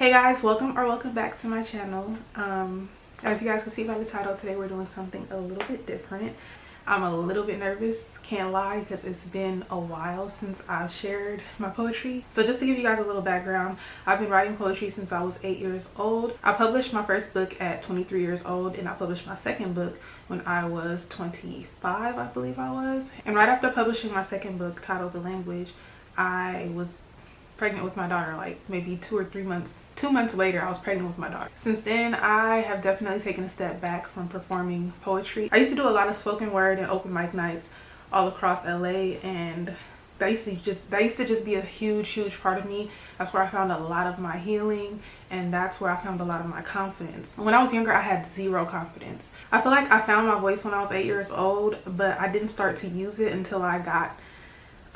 Hey guys, welcome back to my channel. As you guys can see by the title, today we're doing something a little bit different. I'm a little bit nervous, can't lie, because it's been a while since I've shared my poetry. So just to give you guys a little background, I've been writing poetry since I was 8 years old. I published my first book at 23 years old, and I published my second book when I was 25, I believe I was. And right after publishing my second book titled The Language, I was pregnant with my daughter. Like maybe 2 months later, I was pregnant with my daughter. Since then, I have definitely taken a step back from performing poetry. I used to do a lot of spoken word and open mic nights all across LA, and that used to just be a huge part of me. That's where I found a lot of my healing, and that's where I found a lot of my confidence. When I was younger, I had zero confidence. I feel like I found my voice when I was 8 years old, but I didn't start to use it until I got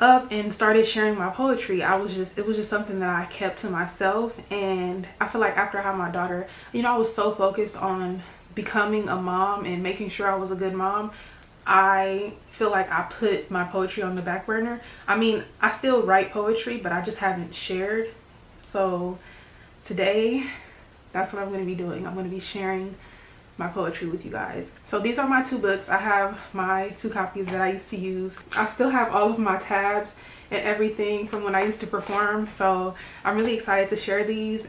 up and started sharing my poetry. It was just something that I kept to myself. And I feel like after I had my daughter, I was so focused on becoming a mom and making sure I was a good mom. I feel like I put my poetry on the back burner. I mean, I still write poetry, but I just haven't shared. So today, that's what I'm going to be doing. I'm going to be sharing my poetry with you guys. So these are my 2 books. I have my 2 copies that I used to use. I still have all of my tabs and everything from when I used to perform. So I'm really excited to share these.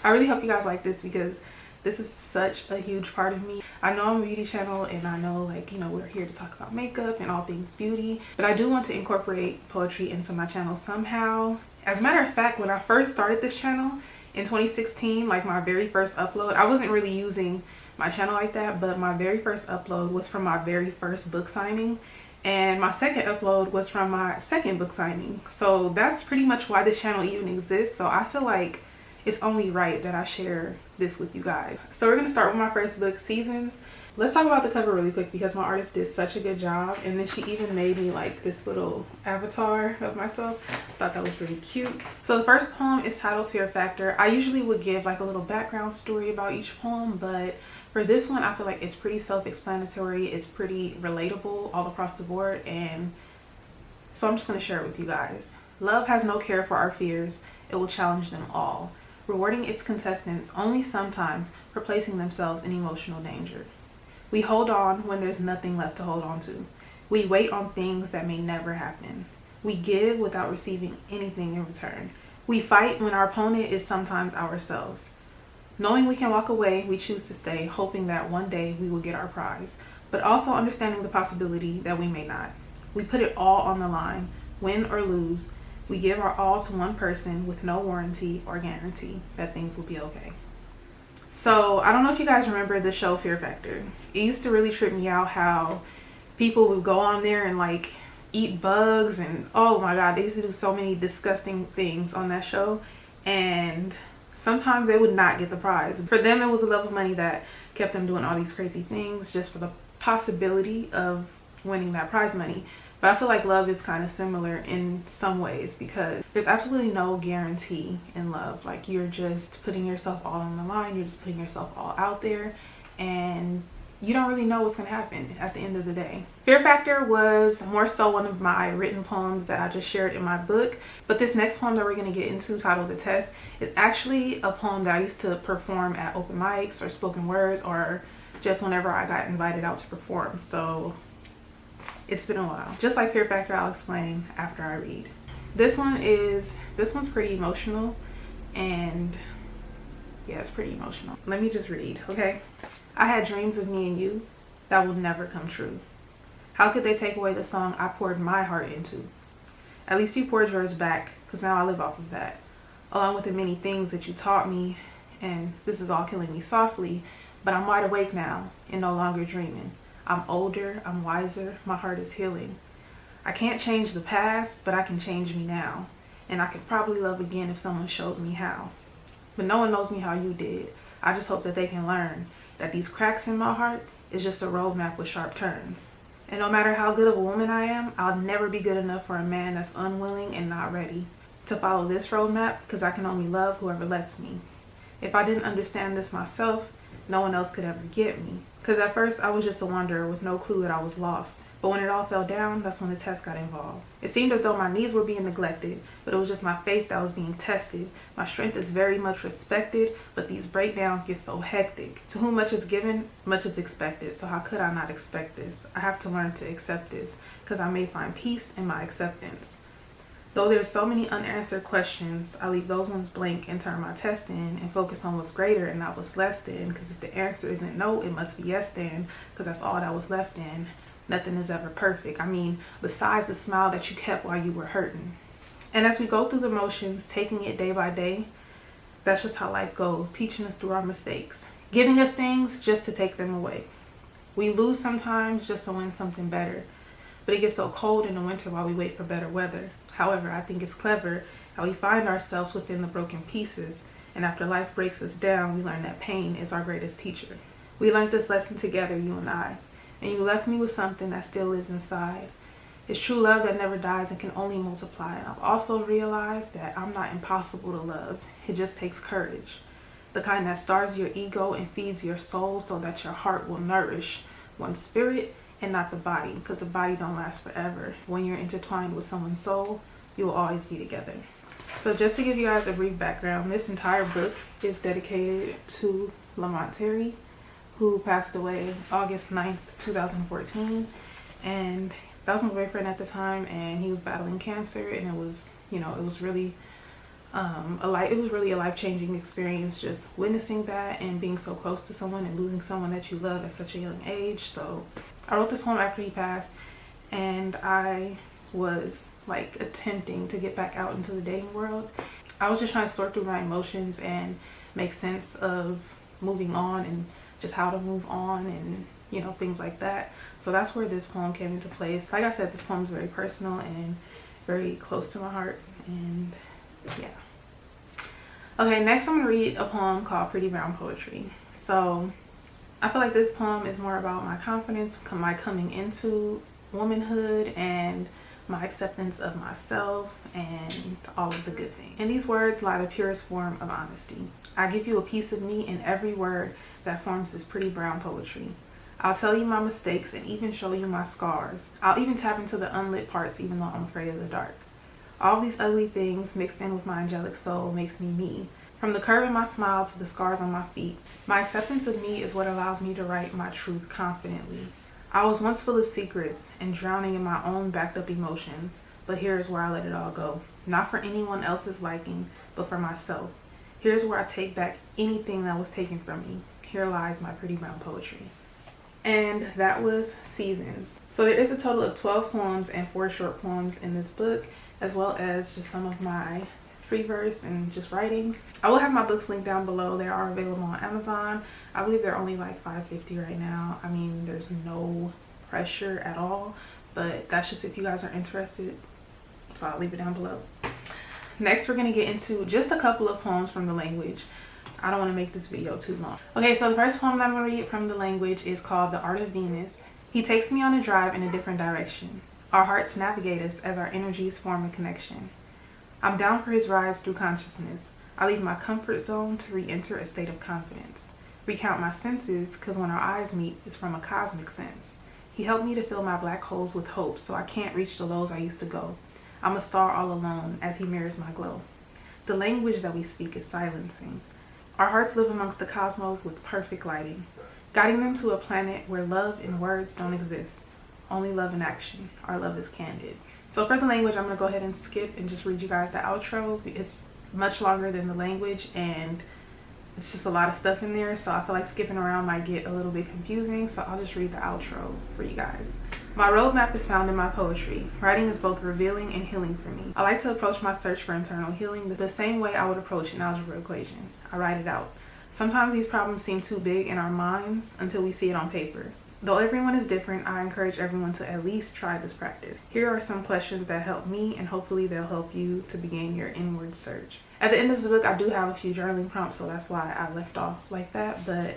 I really hope you guys like this because this is such a huge part of me. I know I'm a beauty channel, and I know, like, we're here to talk about makeup and all things beauty, but I do want to incorporate poetry into my channel somehow. As a matter of fact, when I first started this channel in 2016, like my very first upload, I wasn't really using my channel like that, but my very first upload was from my very first book signing, and my second upload was from my second book signing. So that's pretty much why this channel even exists. So I feel like it's only right that I share this with you guys. So we're gonna start with my first book, Seasons. Let's talk about the cover really quick because my artist did such a good job, and then she even made me like this little avatar of myself. I thought that was really cute. So the first poem is titled Fear Factor. I usually would give like a little background story about each poem, but for this one, I feel like it's pretty self-explanatory. It's pretty relatable all across the board, and so I'm just going to share it with you guys. Love has no care for our fears. It will challenge them all, rewarding its contestants only sometimes for placing themselves in emotional danger. We hold on when there's nothing left to hold on to. We wait on things that may never happen. We give without receiving anything in return. We fight when our opponent is sometimes ourselves. Knowing we can walk away, we choose to stay, hoping that one day we will get our prize, but also understanding the possibility that we may not. We put it all on the line, win or lose. We give our all to one person with no warranty or guarantee that things will be okay. So I don't know if you guys remember the show Fear Factor. It used to really trip me out how people would go on there and like eat bugs, and oh my god, they used to do so many disgusting things on that show, and sometimes they would not get the prize. For them, it was the love of money that kept them doing all these crazy things just for the possibility of winning that prize money. But I feel like love is kind of similar in some ways because there's absolutely no guarantee in love. Like, you're just putting yourself all on the line. You're just putting yourself all out there, and you don't really know what's going to happen at the end of the day. Fear Factor was more so one of my written poems that I just shared in my book. But this next poem that we're going to get into, titled The Test, is actually a poem that I used to perform at open mics or spoken words, or just whenever I got invited out to perform. So it's been a while. Just like Fear Factor, I'll explain after I read. This one's pretty emotional, and yeah, it's pretty emotional. Let me just read, okay? I had dreams of me and you that will never come true. How could they take away the song I poured my heart into? At least you poured yours back, because now I live off of that, along with the many things that you taught me, and this is all killing me softly, but I'm wide awake now and no longer dreaming. I'm older, I'm wiser, my heart is healing. I can't change the past, but I can change me now, and I could probably love again if someone shows me how. But no one knows me how you did. I just hope that they can learn that these cracks in my heart is just a roadmap with sharp turns. And no matter how good of a woman I am, I'll never be good enough for a man that's unwilling and not ready to follow this roadmap, because I can only love whoever lets me. If I didn't understand this myself, No one else could ever get me. Because at first I was just a wanderer with no clue that I was lost. But when it all fell down, that's when the test got involved. It seemed as though my needs were being neglected, but it was just my faith that was being tested. My strength is very much respected, but these breakdowns get so hectic. To whom much is given, much is expected. So how could I not expect this? I have to learn to accept this, because I may find peace in my acceptance. Though there's so many unanswered questions, I leave those ones blank and turn my test in and focus on what's greater and not what's less than. Because if the answer isn't no, it must be yes then, because that's all that was left in. Nothing is ever perfect. I mean, besides the smile that you kept while you were hurting. And as we go through the motions, taking it day by day, that's just how life goes, teaching us through our mistakes, giving us things just to take them away. We lose sometimes just to win something better. But it gets so cold in the winter while we wait for better weather. However, I think it's clever how we find ourselves within the broken pieces. And after life breaks us down, we learn that pain is our greatest teacher. We learned this lesson together, you and I. And you left me with something that still lives inside. It's true love that never dies and can only multiply. And I've also realized that I'm not impossible to love. It just takes courage. The kind that starves your ego and feeds your soul so that your heart will nourish one's spirit and not the body, because the body don't last forever. When you're intertwined with someone's soul, you will always be together. So just to give you guys a brief background, this entire book is dedicated to Lamont Terry, who passed away August 9th, 2014. And that was my boyfriend at the time, and he was battling cancer, and it was, it was really a life-changing experience, just witnessing that and being so close to someone and losing someone that you love at such a young age. So I wrote this poem after he passed, and I was like attempting to get back out into the dating world. I was just trying to sort through my emotions and make sense of moving on and just how to move on and things like that. So that's where this poem came into place. Like I said, this poem is very personal and very close to my heart, and yeah. Okay, next I'm gonna read a poem called Pretty Brown Poetry. So I feel like this poem is more about my confidence, my coming into womanhood, and my acceptance of myself and all of the good things. In these words lie the purest form of honesty. I give you a piece of me in every word that forms this pretty brown poetry. I'll tell you my mistakes and even show you my scars. I'll even tap into the unlit parts even though I'm afraid of the dark. All these ugly things mixed in with my angelic soul makes me me. From the curve in my smile to the scars on my feet, my acceptance of me is what allows me to write my truth confidently. I was once full of secrets and drowning in my own backed up emotions, but here is where I let it all go. Not for anyone else's liking, but for myself. Here's where I take back anything that was taken from me. Here lies my pretty brown poetry. And that was Seasons. So there is a total of 12 poems and 4 short poems in this book, as well as just some of my free verse and just writings. I will have my books linked down below. They are available on Amazon. I believe they're only like $5.50 right now. I mean, there's no pressure at all, but that's just if you guys are interested. So I'll leave it down below. Next, we're gonna get into just a couple of poems from The Language. I don't want to make this video too long. Okay, so the first poem that I'm gonna read from The Language is called The Art of Venus. He takes me on a drive in a different direction. Our hearts navigate us as our energies form a connection. I'm down for his rides through consciousness. I leave my comfort zone to re-enter a state of confidence. Recount my senses, because when our eyes meet, it's from a cosmic sense. He helped me to fill my black holes with hope so I can't reach the lows I used to go. I'm a star all alone as he mirrors my glow. The language that we speak is silencing. Our hearts live amongst the cosmos with perfect lighting, guiding them to a planet where love and words don't exist. Only love and action. Our love is candid. So for The Language, I'm going to go ahead and skip and just read you guys the outro. It's much longer than The Language, and it's just a lot of stuff in there, so I feel like skipping around might get a little bit confusing, so I'll just read the outro for you guys. My roadmap is found in my poetry. Writing is both revealing and healing for me. I like to approach my search for internal healing the same way I would approach an algebra equation. I write it out. Sometimes these problems seem too big in our minds until we see it on paper. Though everyone is different, I encourage everyone to at least try this practice. Here are some questions that help me, and hopefully they'll help you to begin your inward search. At the end of this book, I do have a few journaling prompts, so that's why I left off like that, but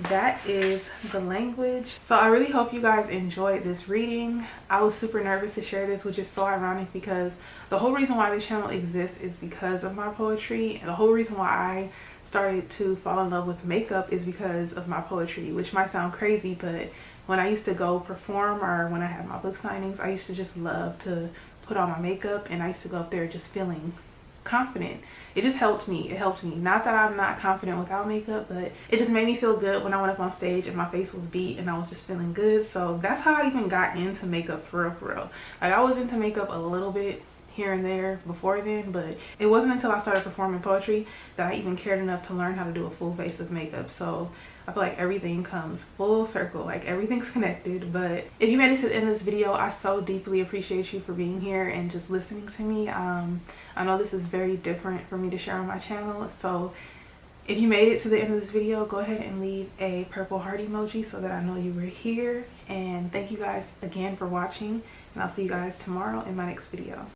that is The Language. So I really hope you guys enjoyed this reading. I was super nervous to share this, which is so ironic because the whole reason why this channel exists is because of my poetry, and the whole reason why I started to fall in love with makeup is because of my poetry, which might sound crazy, but when I used to go perform or when I had my book signings, I used to just love to put on my makeup, and I used to go up there just feeling confident. It just helped me. It helped me. Not that I'm not confident without makeup, but it just made me feel good when I went up on stage and my face was beat and I was just feeling good. So that's how I even got into makeup for real, for real. Like, I was into makeup a little bit here and there before then, but it wasn't until I started performing poetry that I even cared enough to learn how to do a full face of makeup. So I feel like everything comes full circle, like everything's connected. But if you made it to the end of this video, I so deeply appreciate you for being here and just listening to me. I know this is very different for me to share on my channel, so if you made it to the end of this video, go ahead and leave a purple heart emoji so that I know you were here. And thank you guys again for watching, and I'll see you guys tomorrow in my next video.